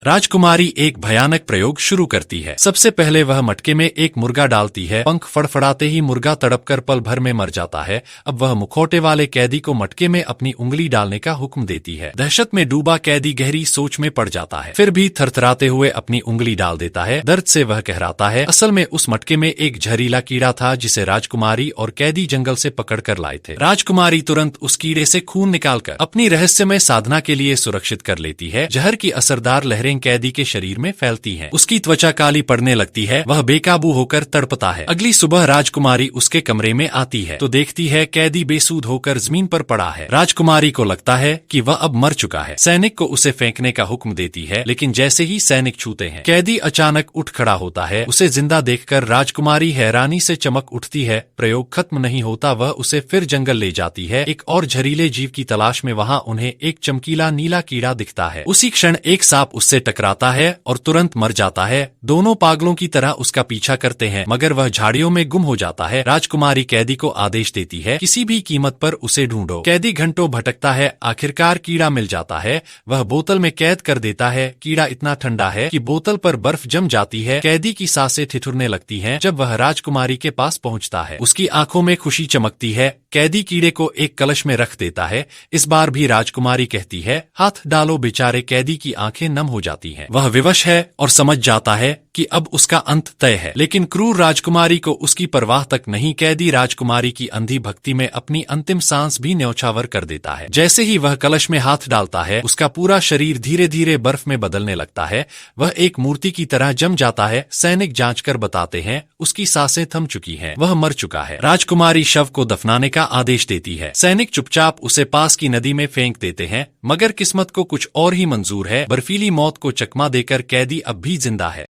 राजकुमारी एक भयानक प्रयोग शुरू करती है। सबसे पहले वह मटके में एक मुर्गा डालती है। पंख फड़फड़ाते ही मुर्गा तड़पकर पल भर में मर जाता है। अब वह मुखौटे वाले कैदी को मटके में अपनी उंगली डालने का हुक्म देती है। दहशत में डूबा कैदी गहरी सोच में पड़ जाता है, फिर भी थरथराते हुए अपनी उंगली डाल देता है। दर्द से वह कहराता है। असल में उस मटके में एक जहरीला कीड़ा था जिसे राजकुमारी और कैदी जंगल से पकड़ कर लाए थे। राजकुमारी तुरंत उस कीड़े से खून निकालकर अपनी रहस्यमय साधना के लिए सुरक्षित कर लेती है। जहर की असरदार लहरें कैदी के शरीर में फैलती हैं। उसकी त्वचा काली पड़ने लगती है। वह बेकाबू होकर तड़पता है। अगली सुबह राजकुमारी उसके कमरे में आती है तो देखती है कैदी बेसुध होकर जमीन पर पड़ा है। राजकुमारी को लगता है कि वह अब मर चुका है। सैनिक को उसे फेंकने का हुक्म देती है, लेकिन जैसे ही सैनिक छूते हैं कैदी अचानक उठ खड़ा होता है। उसे जिंदा देखकर राजकुमारी हैरानी से चमक उठती है। प्रयोग खत्म नहीं होता। वह उसे फिर जंगल ले जाती है, एक और जहरीले जीव की तलाश में। वहां उन्हें एक चमकीला नीला कीड़ा दिखता है। उसी क्षण एक सांप उससे टकराता है और तुरंत मर जाता है। दोनों पागलों की तरह उसका पीछा करते हैं, मगर वह झाड़ियों में गुम हो जाता है। राजकुमारी कैदी को आदेश देती है, किसी भी कीमत पर उसे ढूंढो। कैदी घंटों भटकता है। आखिरकार कीड़ा मिल जाता है। वह बोतल में कैद कर देता है। कीड़ा इतना ठंडा है कि बोतल पर बर्फ जम जाती है। कैदी की सांसें ठिठुरने लगती हैं। जब वह राजकुमारी के पास पहुंचता है उसकी आंखों में खुशी चमकती है। कैदी कीड़े को एक कलश में रख देता है। इस बार भी राजकुमारी कहती है, हाथ डालो। बेचारे कैदी की आंखें नम हो जाती हैं। वह विवश है और समझ जाता है कि अब उसका अंत तय है, लेकिन क्रूर राजकुमारी को उसकी परवाह तक नहीं। कैदी राजकुमारी की अंधी भक्ति में अपनी अंतिम सांस भी न्यौछावर कर देता है। जैसे ही वह कलश में हाथ डालता है उसका पूरा शरीर धीरे धीरे बर्फ में बदलने लगता है। वह एक मूर्ति की तरह जम जाता है। सैनिक जांच कर बताते हैं उसकी सांसें थम चुकी हैं। वह मर चुका है। राजकुमारी शव को दफनाने का आदेश देती है। सैनिक चुपचाप उसे पास की नदी में फेंक देते हैं, मगर किस्मत को कुछ और ही मंजूर है। बर्फीली मौत को चकमा देकर कैदी अब भी जिंदा है।